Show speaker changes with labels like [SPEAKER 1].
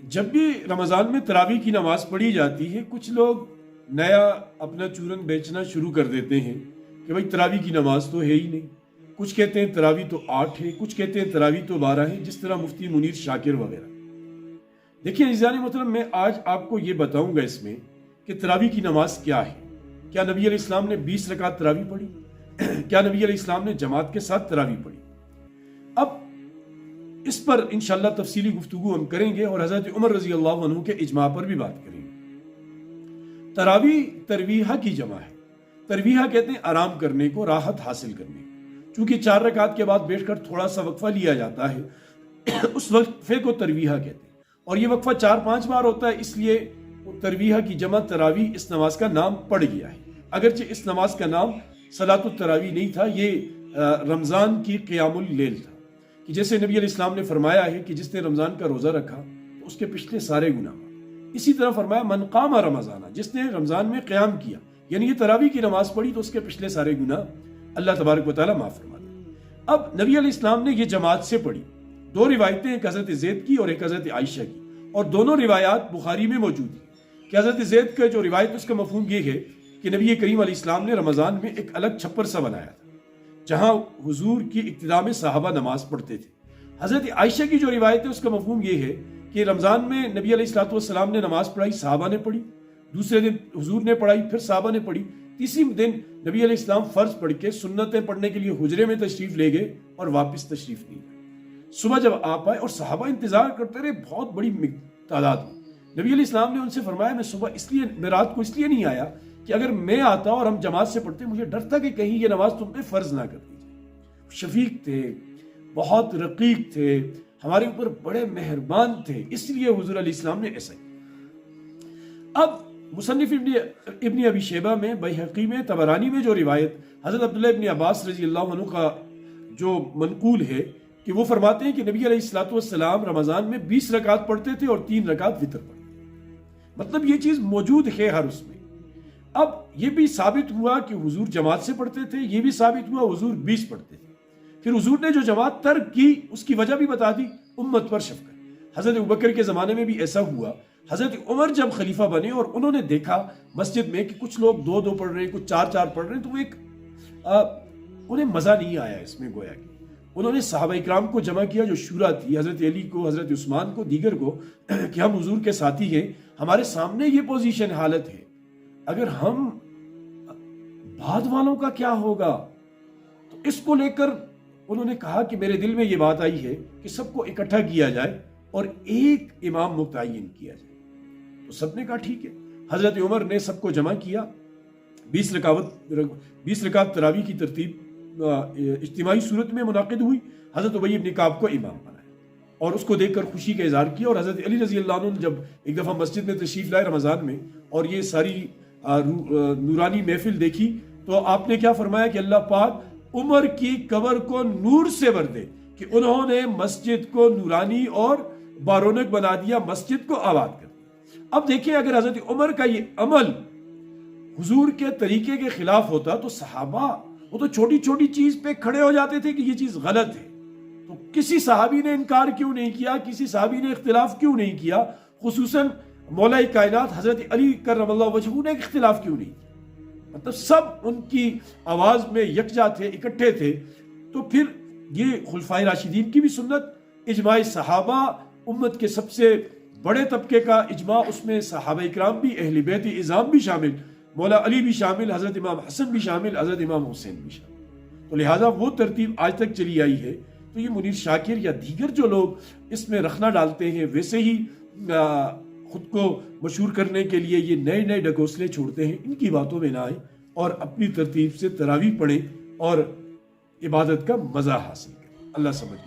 [SPEAKER 1] جب بھی رمضان میں تراویح کی نماز پڑھی جاتی ہے، کچھ لوگ نیا اپنا چورن بیچنا شروع کر دیتے ہیں کہ بھائی تراویح کی نماز تو ہے ہی نہیں. کچھ کہتے ہیں تراویح تو 8 ہے، کچھ کہتے ہیں تراویح تو 12 ہے، جس طرح مفتی منیر شاکر وغیرہ. دیکھیں عزیزان محترم، میں آج آپ کو یہ بتاؤں گا اس میں کہ تراویح کی نماز کیا ہے. کیا نبی علیہ السلام نے 20 رکعت تراویح پڑھی؟ کیا نبی علیہ السلام نے جماعت کے ساتھ تراویح پڑھی؟ اب اس پر انشاءاللہ تفصیلی گفتگو ہم کریں گے اور حضرت عمر رضی اللہ عنہ کے اجماع پر بھی بات کریں گے. تراویح ترویحہ کی جمع ہے. ترویحہ کہتے ہیں آرام کرنے کو، راحت حاصل کرنے کو. چونکہ 4 رکعت کے بعد بیٹھ کر تھوڑا سا وقفہ لیا جاتا ہے، اس وقفے کو ترویحہ کہتے ہیں. اور یہ وقفہ 4-5 بار ہوتا ہے، اس لیے ترویحہ کی جمع تراویح اس نماز کا نام پڑ گیا ہے. اگرچہ اس نماز کا نام صلاۃ التراویح نہیں تھا، یہ رمضان کی قیام اللیل تھا. کہ جیسے نبی علیہ السلام نے فرمایا ہے کہ جس نے رمضان کا روزہ رکھا تو اس کے پچھلے سارے گناہ. اسی طرح فرمایا من قام رمضان، جس نے رمضان میں قیام کیا یعنی یہ تراویح کی نماز پڑھی تو اس کے پچھلے سارے گناہ اللہ تبارک و تعالیٰ معاف فرما دے. اب نبی علیہ السلام نے یہ جماعت سے پڑھی. 2 روایتیں، ایک حضرت زید کی اور ایک حضرت عائشہ کی، اور دونوں روایات بخاری میں موجود ہیں. کہ حضرت زید کا جو روایت اس کا مفہوم یہ ہے کہ نبی کریم علیہ السلام نے رمضان میں ایک الگ چھپر سا بنایا تھا جہاں حضور کی ابتدا میں صحابہ نماز پڑھتے تھے. حضرت عائشہ کی جو روایت ہے اس کا مفہوم یہ ہے کہ رمضان میں نبی علیہ السلام نے نماز پڑھائی، صحابہ نے پڑھی، دوسرے دن حضور نے پڑھائی، پھر صحابہ نے پڑھی، تیسری دن نبی علیہ السلام فرض پڑھ کے سنتیں پڑھنے کے لیے حجرے میں تشریف لے گئے اور واپس تشریف نہیں لائے. صبح جب آپ آئے اور صحابہ انتظار کرتے رہے، بہت بڑی تعداد میں. نبی علیہ السلام نے ان سے فرمایا میں رات کو اس لیے نہیں آیا کہ اگر میں آتا اور ہم جماعت سے پڑھتے مجھے ڈر تھا کہ کہیں یہ نماز تم پہ فرض نہ کر دی جائے. شفیق تھے، بہت رقیق تھے، ہمارے اوپر بڑے مہربان تھے، اس لیے حضور علیہ السلام نے ایسا کیا. اب مصنف ابن ابی شیبہ میں، بیہقی میں، طبرانی میں جو روایت حضرت عبداللہ ابن عباس رضی اللہ عنہ کا جو منقول ہے کہ وہ فرماتے ہیں کہ نبی علیہ السلام رمضان میں 20 رکعت پڑھتے تھے اور 3 رکعت وتر پڑھتے. مطلب یہ چیز موجود ہے ہر اس میں. اب یہ بھی ثابت ہوا کہ حضور جماعت سے پڑھتے تھے، یہ بھی ثابت ہوا حضور 20 پڑھتے تھے. پھر حضور نے جو جماعت ترک کی اس کی وجہ بھی بتا دی، امت پر شفقت. حضرت ابوبکر کے زمانے میں بھی ایسا ہوا. حضرت عمر جب خلیفہ بنے اور انہوں نے دیکھا مسجد میں کہ کچھ لوگ 2-2 پڑھ رہے ہیں، کچھ 4-4 پڑھ رہے ہیں، تو وہ انہیں مزہ نہیں آیا اس میں. گویا کہ انہوں نے صحابہ اکرام کو جمع کیا، جو شورا تھی، حضرت علی کو، حضرت عثمان کو، دیگر کو، کہ ہم حضور کے ساتھی ہیں، ہمارے سامنے یہ پوزیشن حالت ہے، اگر ہم بعد والوں کا کیا ہوگا. تو اس کو لے کر انہوں نے کہا کہ میرے دل میں یہ بات آئی ہے کہ سب کو اکٹھا کیا جائے اور ایک امام متعین کیا جائے. تو سب نے کہا ٹھیک ہے. حضرت عمر نے سب کو جمع کیا. 20 رکعت تراویح کی ترتیب اجتماعی صورت میں منعقد ہوئی. حضرت ابی بن کعب کو امام بنایا اور اس کو دیکھ کر خوشی کا اظہار کیا. اور حضرت علی رضی اللہ عنہ جب ایک دفعہ مسجد میں تشریف لائے رمضان میں اور یہ ساری نورانی محفل دیکھی تو آپ نے کیا فرمایا کہ اللہ پاک عمر کی قبر کو نور سے بھر دے کہ انہوں نے مسجد کو نورانی اور بارونق بنا دیا، مسجد کو آباد کر دیا. اب دیکھیں اگر حضرت عمر کا یہ عمل حضور کے طریقے کے خلاف ہوتا تو صحابہ وہ تو چھوٹی چھوٹی چیز پہ کھڑے ہو جاتے تھے کہ یہ چیز غلط ہے. تو کسی صحابی نے انکار کیوں نہیں کیا، کسی صحابی نے اختلاف کیوں نہیں کیا، خصوصاً مولا کائنات حضرت علی کرم اللہ وجہہ نے اختلاف کیوں نہیں کیا. مطلب سب ان کی آواز میں یکجا تھے، اکٹھے تھے. تو پھر یہ خلفائے راشدین کی بھی سنت، اجماع صحابہ، امت کے سب سے بڑے طبقے کا اجماع، اس میں صحابہ اکرام بھی، اہل بیت اعظام بھی شامل، مولا علی بھی شامل، حضرت امام حسن بھی شامل، حضرت امام حسین بھی شامل. تو لہٰذا وہ ترتیب آج تک چلی آئی ہے. تو یہ منیر شاکر یا دیگر جو لوگ اس میں رخنہ ڈالتے ہیں ویسے ہی خود کو مشہور کرنے کے لیے یہ نئے نئے ڈگوسلے چھوڑتے ہیں، ان کی باتوں میں نہ آئیں اور اپنی ترتیب سے تراویح پڑھیں اور عبادت کا مزہ حاصل کریں. اللہ سمجھ